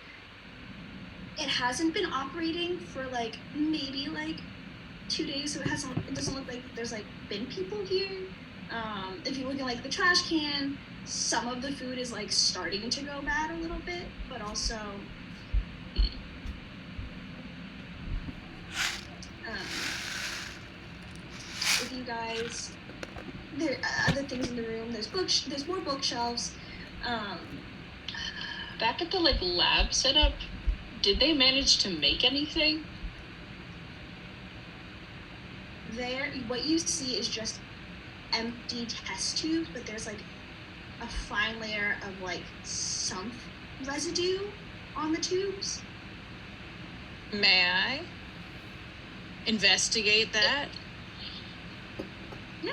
it hasn't been operating for like maybe like 2 days, so it doesn't look like there's like been people here. If you look at like the trash can, some of the food is like starting to go bad a little bit, but also if you guys, there are other things in the room. There's more bookshelves. Back at the like lab setup, did they manage to make anything? There, what you see is just empty test tubes, but there's like a fine layer of like some residue on the tubes. May I investigate that? Yeah.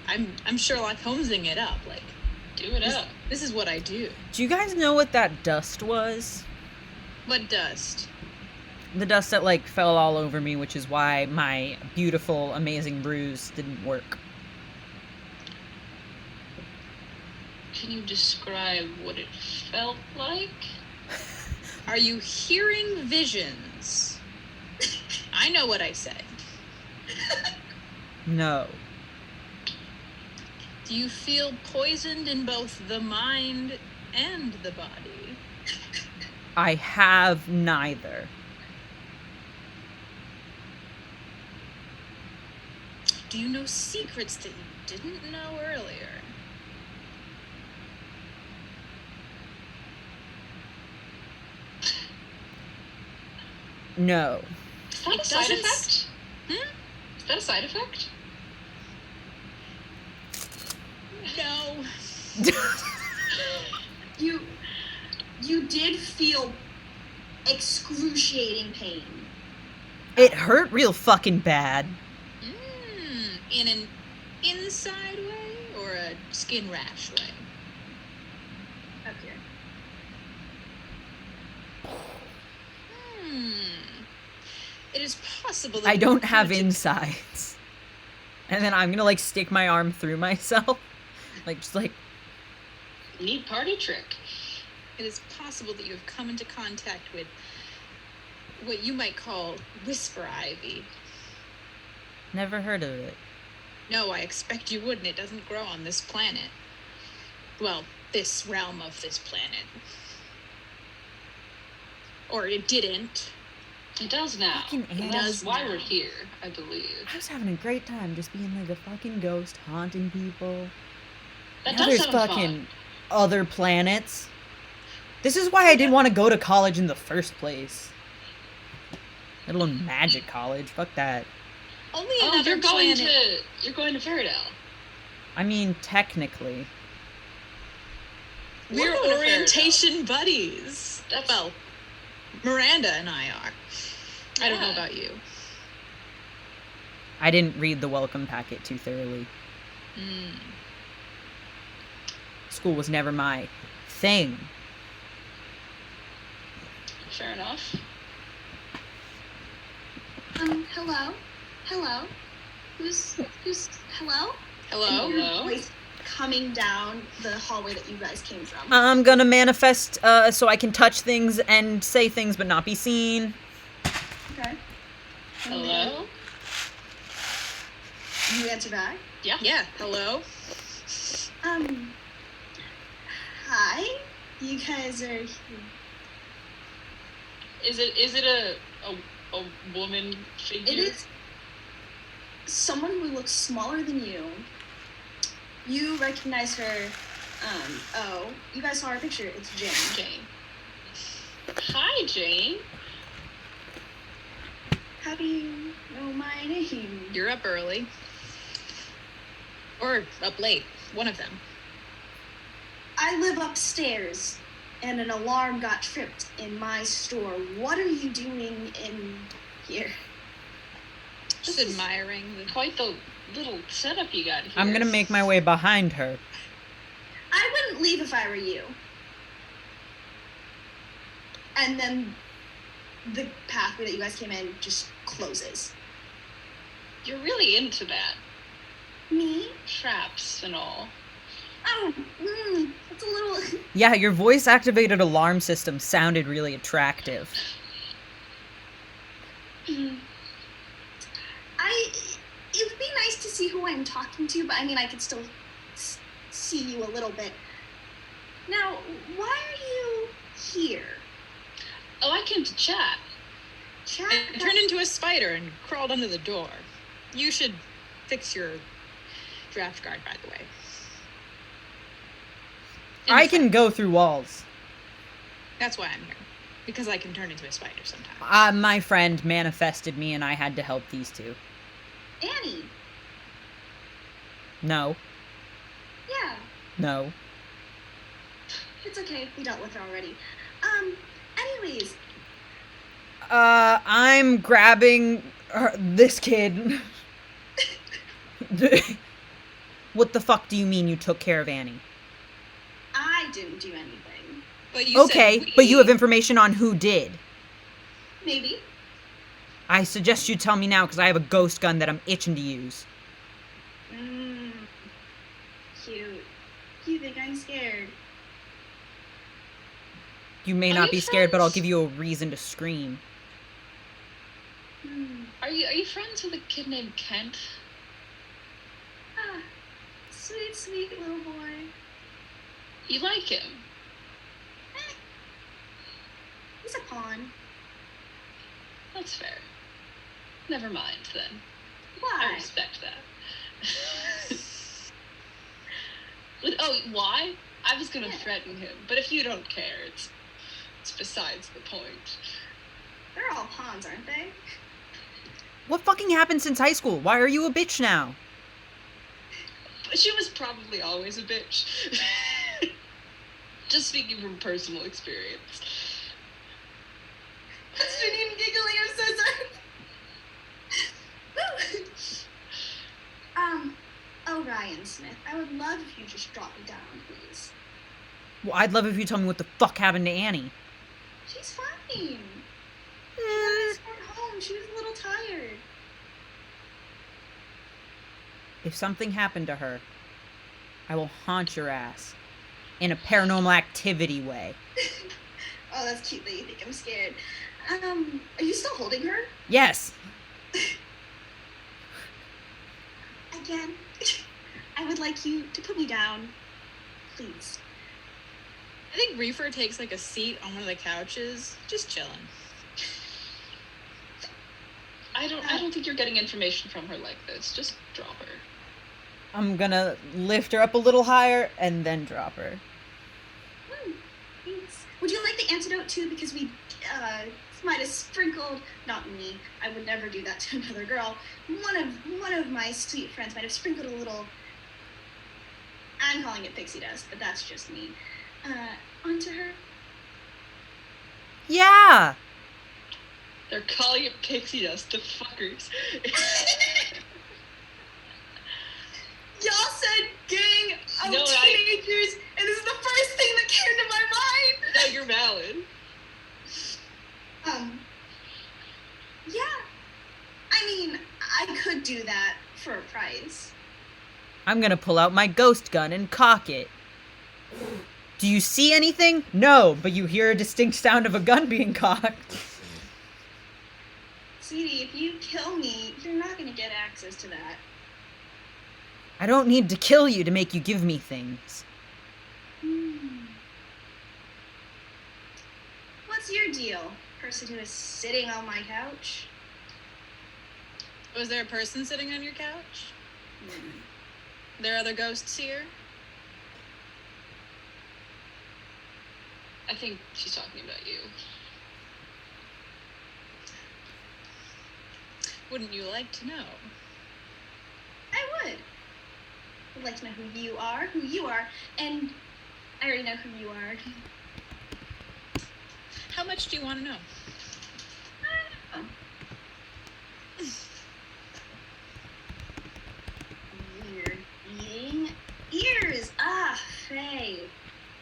I'm Sherlock Holmesing it up. Like, Do it up. this is what I do. Do you guys know what that dust was? What dust? The dust that, like, fell all over me, which is why my beautiful, amazing bruise didn't work. Can you describe what it felt like? Are you hearing visions? I know what I said. No. Do you feel poisoned in both the mind and the body? I have neither. Do you know secrets that you didn't know earlier? No. Is that It a side doesn't effect? Hmm? Is that a side effect? No. You did feel excruciating pain. It hurt real fucking bad. In an inside way or a skin rash way? Up here. It is possible that I you don't have have come to- insides. And then I'm gonna, like, stick my arm through myself. Like, just like... Neat party trick. It is possible that you have come into contact with what you might call whisper ivy. Never heard of it. No, I expect you wouldn't. It doesn't grow on this planet. Well, this realm of this planet. Or it didn't. It does now. Fucking And ants. that's Does why now. we're here, I believe. I was having a great time just being like a fucking ghost haunting people. That Now does there's sound fucking fun. other planets. This is why I didn't want to go to college in the first place. Let alone magic college. Fuck that. Only Oh, another you're going planet. to Fairdale. I mean, technically. We're Welcome to Fairytale. orientation buddies. That's- Well, Miranda and I are. I don't know Yeah. about you. I didn't read the welcome packet too thoroughly. School was never my thing. Fair enough. Hello? Hello? Who's, hello? Hello? And your Hello? voice coming down the hallway that you guys came from. I'm gonna manifest so I can touch things and say things but not be seen. Okay. And Hello? then you answer back. Yeah, hello? Hi? You guys are here. Is it a woman figure? It is someone who looks smaller than you. You recognize her. Oh, you guys saw her picture. It's Jane. Jane. Hi, Jane. How do you know my name? You're up early. Or up late. One of them. I live upstairs, and an alarm got tripped in my store. What are you doing in here? Just This is- admiring the... Quite the little setup you got here. I'm gonna make my way behind her. I wouldn't leave if I were you. And then the pathway that you guys came in just closes. You're really into that. Me? Traps and all. Oh, that's a little. Yeah, your voice activated alarm system sounded really attractive. It would be nice to see who I'm talking to, but I mean, I could still see you a little bit. Now, why are you here? Oh, I came to chat. Chat. I turned into a spider and crawled under the door. You should fix your draft guard, by the way. I can go through walls. That's why I'm here. Because I can turn into a spider sometimes. My friend manifested me and I had to help these two. Annie. No. Yeah, No. it's okay. We dealt with her already. Anyways, I'm grabbing this kid. What the fuck do you mean you took care of Annie? I didn't do anything. But you Okay, said but you have information on who did. Maybe. I suggest you tell me now because I have a ghost gun that I'm itching to use. Cute. You think I'm scared? You may Are not you be scared, but I'll friends? give you a reason to scream. Are you friends with a kid named Kent? Ah, sweet, sweet little boy. You like him? He's a pawn. That's fair. Never mind then. I Why? respect that. Oh, why? I was gonna Yeah. threaten him, but if you don't care, it's besides the point. They're all pawns, aren't they? What fucking happened since high school? Why are you a bitch now? But she was probably always a bitch. Just speaking from personal experience. That's Janine giggling. I'm so sorry. Ryan Smith, I would love if you just drop it down, please. Well, I'd love if you tell me what the fuck happened to Annie. She's fine. She got home. She was a little tired. If something happened to her, I will haunt your ass. In a paranormal activity way. Oh, that's cute that you think I'm scared. Are you still holding her? Yes! Again, I would like you to put me down, please. I think Reefer takes like a seat on one of the couches, just chilling. I don't think you're getting information from her like this. Just drop her. I'm gonna lift her up a little higher and then drop her. Thanks. Would you like the antidote too? Because we might have sprinkled. Not me. I would never do that to another girl. One of my sweet friends might have sprinkled a little. I'm calling it pixie dust, but that's just me. onto her? Yeah! They're calling it pixie dust, the fuckers. Y'all said gang of No, teenagers, and this is the first thing that came to my mind. No, you're valid. Yeah. I mean, I could do that for a price. I'm gonna pull out my ghost gun and cock it. Do you see anything? No, but you hear a distinct sound of a gun being cocked. Sweetie, if you kill me, you're not gonna get access to that. I don't need to kill you to make you give me things. What's your deal, person who is sitting on my couch? Was there a person sitting on your couch? There are other ghosts here? I think she's talking about you. Wouldn't you like to know? I would. I'd like to know who you are, and I already know who you are. How much do you want to know? Weird eating ears. Ah, Faye.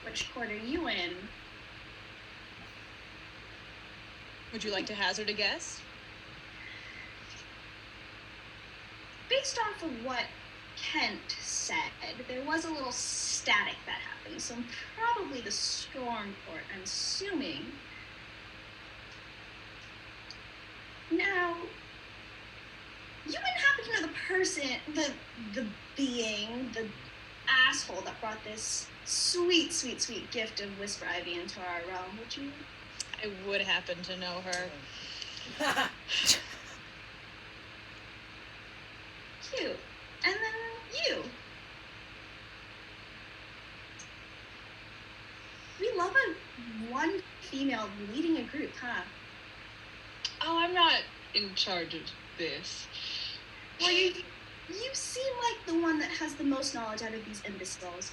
Which court are you in? Would you like to hazard a guess? Based off of what Kent said, there was a little static that happened, so probably the Storm Court, I'm assuming. Now, you wouldn't happen to know the person, the being, the asshole that brought this sweet, sweet, sweet gift of Whisper Ivy into our realm, would you? I would happen to know her. Cute. And then you. We love one female leading a group, huh? Oh, I'm not in charge of this. Well, you seem like the one that has the most knowledge out of these imbeciles.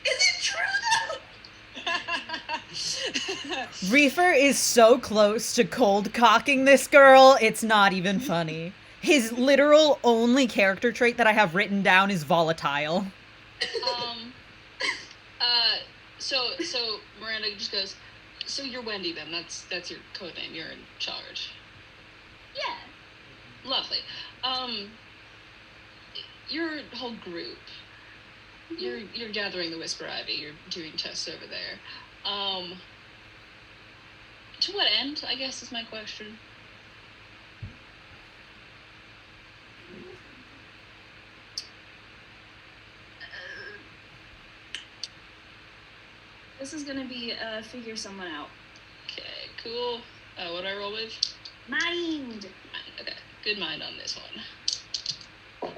Is it true, though? Reefer is so close to cold cocking this girl, it's not even funny. His literal only character trait that I have written down is volatile. So Miranda just goes, so you're Wendy then, that's your code name, you're in charge. Yeah. Lovely. Your whole group, you're gathering the Whisper Ivy, you're doing tests over there. To what end, I guess, is my question. This is gonna be figure someone out. Okay, cool. What do I roll with? Mind. Okay, good mind on this one.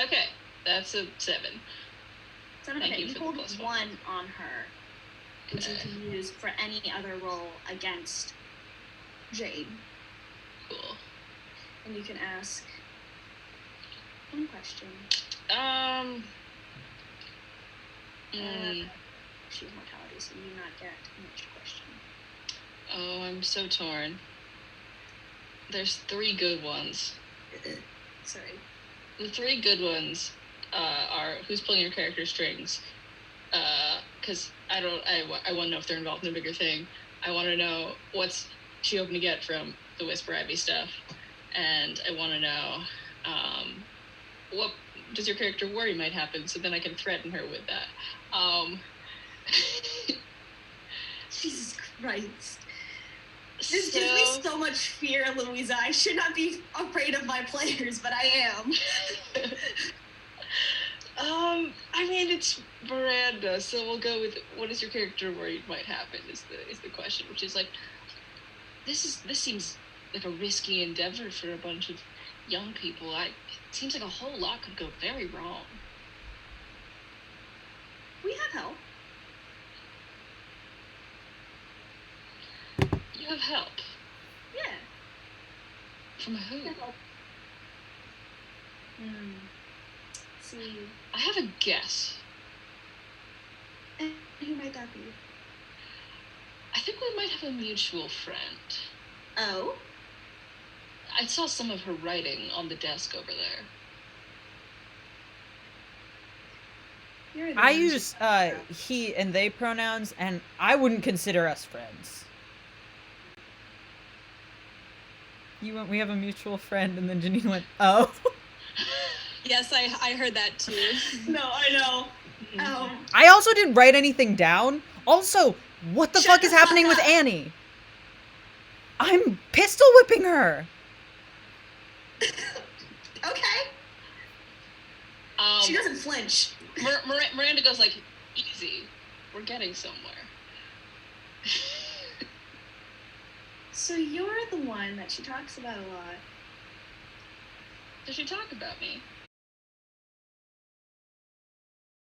Okay, that's a 7. 7. Thank Okay, you you for the hold plus 1 on her, which you Okay. can use for any other roll against Jade. Cool. And you can ask one question. She's mortality, so you do not get an extra question. Oh, I'm so torn. There's 3 good ones. Sorry. The 3 good ones are who's pulling your character strings. Because I want to know if they're involved in a bigger thing. I want to know what's she hoping to get from the Whisper Ivy stuff, and I want to know what does your character worry might happen, so then I can threaten her with that. Jesus Christ. This gives me so much fear, Louisa. I should not be afraid of my players, but I am. I mean, it's Miranda, so we'll go with what is your character worried might happen is the question, which is like, this seems like a risky endeavor for a bunch of young people. It seems like a whole lot could go very wrong. We have help. You have help. Yeah. From who? We have help. See, I have a guess. and who might that be? I think we might have a mutual friend. Oh, I saw some of her writing on the desk over there. you're the I one use who- he and they pronouns, and I wouldn't consider us friends. We have a mutual friend, and then Janine went, oh. Yes, I heard that too. No, I know. I also didn't write anything down. Also, what the Shut fuck the is happening fuck with up. Annie? I'm pistol whipping her. Okay. She doesn't flinch. Miranda goes like, easy. We're getting somewhere. So you're the one that she talks about a lot. Does she talk about me?